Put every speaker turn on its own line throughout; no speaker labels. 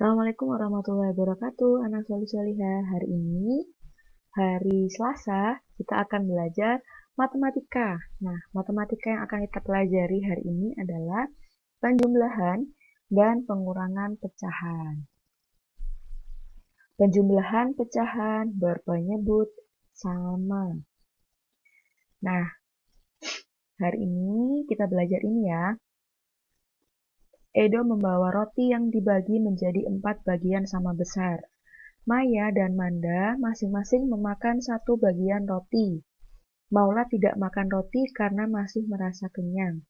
Assalamualaikum warahmatullahi wabarakatuh, anak solih-solihah. Hari ini, hari Selasa, kita akan belajar matematika. Nah, matematika yang akan kita pelajari hari ini adalah penjumlahan dan pengurangan pecahan. Penjumlahan pecahan berpenyebut sama. Nah, hari ini kita belajar ini ya. Edo membawa roti yang dibagi menjadi 4 bagian sama besar. Maya dan Manda masing-masing memakan satu bagian roti. Maula tidak makan roti karena masih merasa kenyang.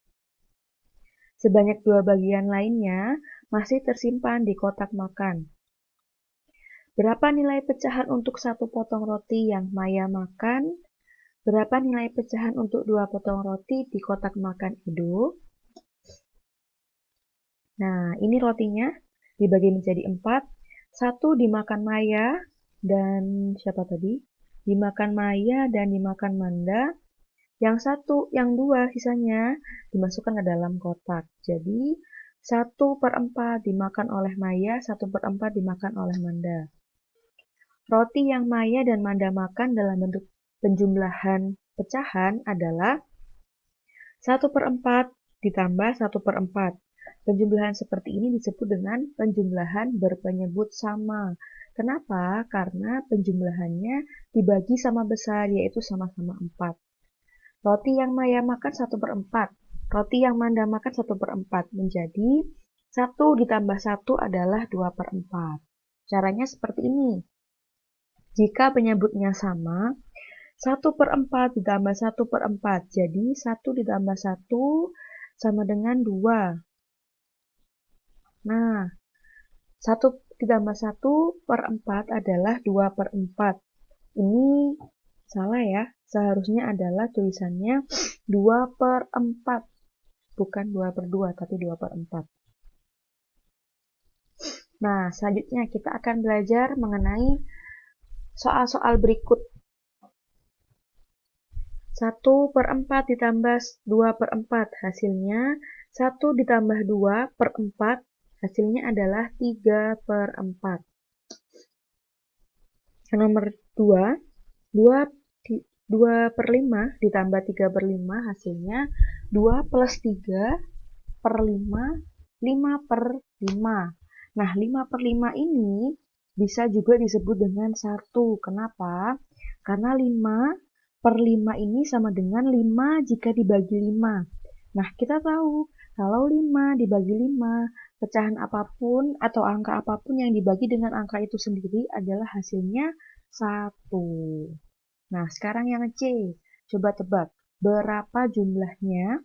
Sebanyak 2 bagian lainnya masih tersimpan di kotak makan. Berapa nilai pecahan untuk satu potong roti yang Maya makan? Berapa nilai pecahan untuk 2 potong roti di kotak makan Edo? Nah, ini rotinya dibagi menjadi 4. Satu dimakan Maya dan siapa tadi? Dimakan Maya dan dimakan Manda. Yang 2 sisanya dimasukkan ke dalam kotak. Jadi 1/4 dimakan oleh Maya, 1/4 dimakan oleh Manda. Roti yang Maya dan Manda makan dalam bentuk penjumlahan pecahan adalah 1/4 ditambah 1/4. Penjumlahan seperti ini disebut dengan penjumlahan berpenyebut sama. Kenapa? Karena penjumlahannya dibagi sama besar, yaitu sama-sama 4. Roti yang Maya makan 1/4. Roti yang Manda makan 1/4. Menjadi 1 ditambah 1 adalah 2/4. Caranya seperti ini. Jika penyebutnya sama, 1/4 ditambah 1/4. Jadi 1 ditambah 1 sama dengan 2. Nah, 1 ditambah 1/4 adalah 2/4. Ini salah ya, seharusnya adalah tulisannya 2/4. Bukan 2/2, tapi 2/4. Nah, selanjutnya kita akan belajar mengenai soal-soal berikut. 1/4 ditambah 2/4, hasilnya 1 ditambah 2/4, hasilnya adalah 3/4. Nomor 2, 2/5 ditambah 3/5, hasilnya 2 plus 3/5, 5/5. Nah, 5/5 ini bisa juga disebut dengan 1. Kenapa? Karena 5/5 ini sama dengan 5 jika dibagi 5. Nah, kita tahu kalau 5 dibagi 5, pecahan apapun atau angka apapun yang dibagi dengan angka itu sendiri adalah hasilnya 1. Nah, sekarang yang C. Coba tebak, berapa jumlahnya?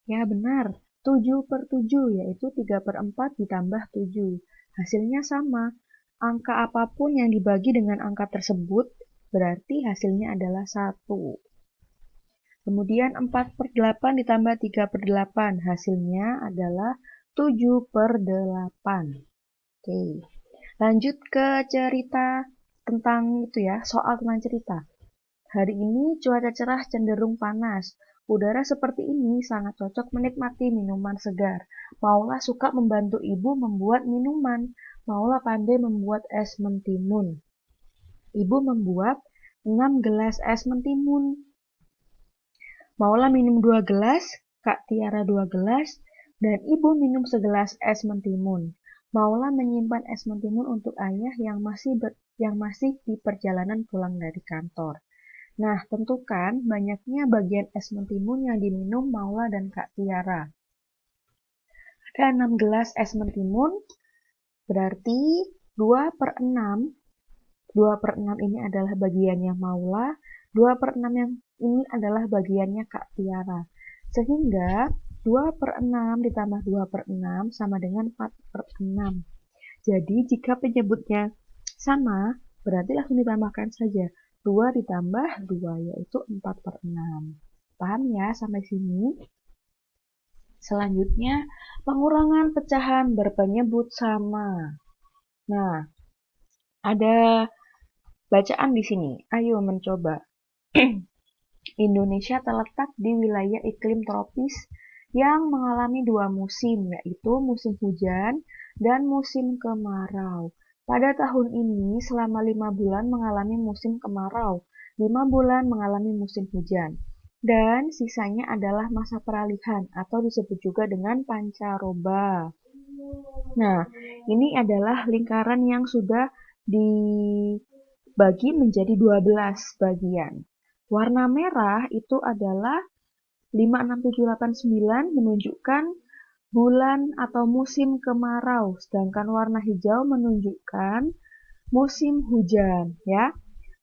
Ya, benar. 7/7, yaitu 3/4 ditambah 7. Hasilnya sama. Angka apapun yang dibagi dengan angka tersebut, berarti hasilnya adalah 1. Kemudian 4/8 ditambah 3/8, hasilnya adalah 7/8. Oke, lanjut ke cerita tentang itu ya, soal tentang cerita. Hari ini cuaca cerah cenderung panas. Udara seperti ini sangat cocok menikmati minuman segar. Maula suka membantu ibu membuat minuman. Maula pandai membuat es mentimun. Ibu membuat 6 gelas es mentimun. Maula minum 2 gelas, Kak Tiara 2 gelas, dan ibu minum segelas es mentimun. Maula menyimpan es mentimun untuk ayah yang masih di perjalanan pulang dari kantor. Nah, tentukan banyaknya bagian es mentimun yang diminum Maula dan Kak Tiara. Ada 6 gelas es mentimun, berarti 2/6. 2/6 ini adalah bagiannya Maula, 2/6 yang ini adalah bagiannya Kak Tiara. Sehingga 2/6 ditambah 2/6 sama dengan 4/6. Jadi jika penyebutnya sama, berarti langsung ditambahkan saja. 2 ditambah 2, yaitu 4/6. Paham ya sampai sini? Selanjutnya, pengurangan pecahan berpenyebut sama. Nah, ada bacaan di sini. Ayo mencoba. Indonesia terletak di wilayah iklim tropis yang mengalami 2 musim, yaitu musim hujan dan musim kemarau. Pada tahun ini, selama 5 bulan mengalami musim kemarau, 5 bulan mengalami musim hujan, dan sisanya adalah masa peralihan atau disebut juga dengan pancaroba. Nah, ini adalah lingkaran yang sudah dibagi menjadi 12 bagian. Warna merah itu adalah 5, 6, 7, 8, 9 menunjukkan bulan atau musim kemarau, sedangkan warna hijau menunjukkan musim hujan, ya.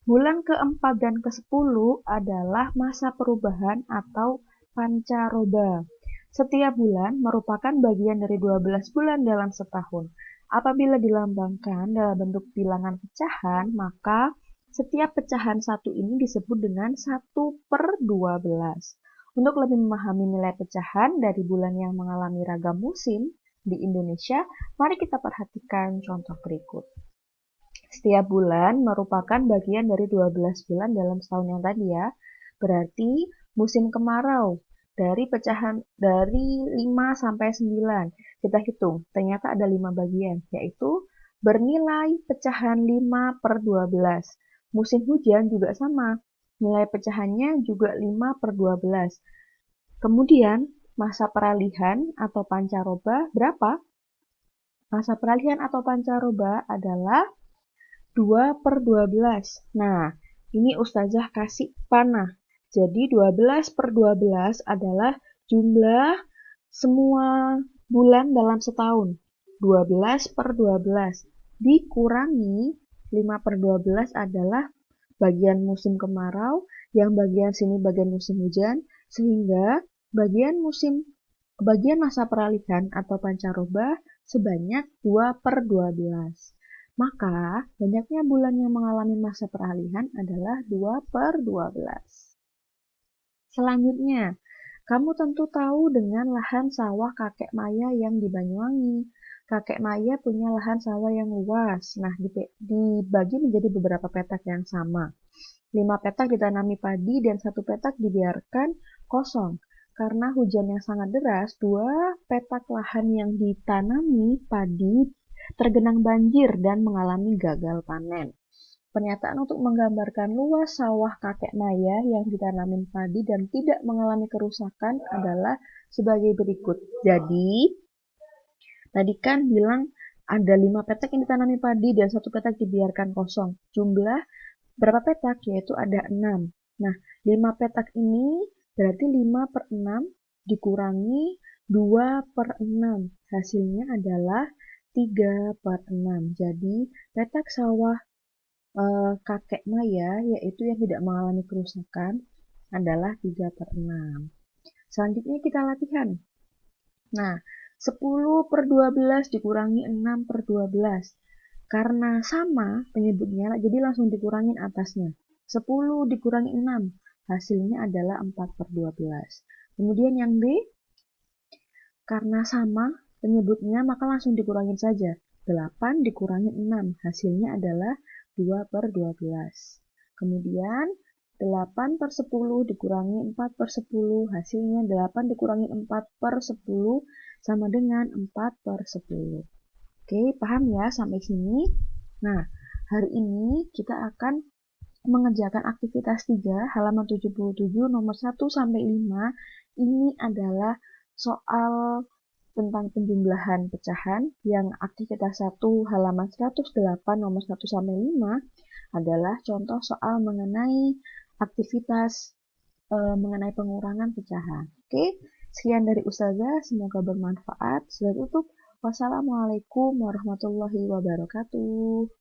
Bulan keempat dan ke-10 adalah masa perubahan atau pancaroba. Setiap bulan merupakan bagian dari 12 bulan dalam setahun. Apabila dilambangkan dalam bentuk bilangan pecahan, maka setiap pecahan satu ini disebut dengan 1/12. Untuk lebih memahami nilai pecahan dari bulan yang mengalami ragam musim di Indonesia, mari kita perhatikan contoh berikut. Setiap bulan merupakan bagian dari 12 bulan dalam setahun yang tadi ya. Berarti musim kemarau dari pecahan dari 5 sampai 9. Kita hitung, ternyata ada 5 bagian, yaitu bernilai pecahan 5/12. Musim hujan juga sama, nilai pecahannya juga 5/12. Kemudian, masa peralihan atau pancaroba berapa? Masa peralihan atau pancaroba adalah 2/12. Nah, ini Ustazah kasih panah. Jadi 12/12 adalah jumlah semua bulan dalam setahun. 12/12 dikurangi 5/12 adalah bagian musim kemarau, yang bagian sini bagian musim hujan, sehingga bagian masa peralihan atau pancaroba sebanyak 2/12. Maka, banyaknya bulan yang mengalami masa peralihan adalah 2/12. Selanjutnya, kamu tentu tahu dengan lahan sawah Kakek Maya yang di Banyuwangi. Kakek Maya punya lahan sawah yang luas. Nah, dibagi menjadi beberapa petak yang sama. 5 petak ditanami padi dan 1 petak dibiarkan kosong. Karena hujan yang sangat deras, 2 petak lahan yang ditanami padi tergenang banjir dan mengalami gagal panen. Pernyataan untuk menggambarkan luas sawah Kakek Maya yang ditanamin padi dan tidak mengalami kerusakan adalah sebagai berikut. Jadi, tadi kan bilang ada 5 petak yang ditanami padi dan 1 petak dibiarkan kosong. Jumlah berapa petak? Yaitu ada 6. Nah, 5 petak ini berarti 5/6 dikurangi 2/6. Hasilnya adalah 3/6. Jadi, petak sawah Kakek Maya, yaitu yang tidak mengalami kerusakan, adalah 3/6. Selanjutnya kita latihan. Nah, 10/12 dikurangi 6/12. Karena sama penyebutnya, jadi langsung dikurangin atasnya. 10 dikurangi 6, hasilnya adalah 4/12. Kemudian yang B, karena sama penyebutnya, maka langsung dikurangin saja. 8 dikurangi 6, hasilnya adalah 2/12. Kemudian 8/10 dikurangi 4/10, hasilnya 8 dikurangi 4/10 sama dengan 4/10. Oke, paham ya sampai sini? Nah, hari ini kita akan mengerjakan aktivitas 3 halaman 77 nomor 1 sampai 5. Ini adalah soal tentang penjumlahan pecahan yang aktivitas 1 halaman 108 nomor 1 sampai 5 adalah contoh soal mengenai aktivitas mengenai pengurangan pecahan. Oke, sekian dari Ustazah, semoga bermanfaat. Sudah tutup. Wassalamualaikum warahmatullahi wabarakatuh.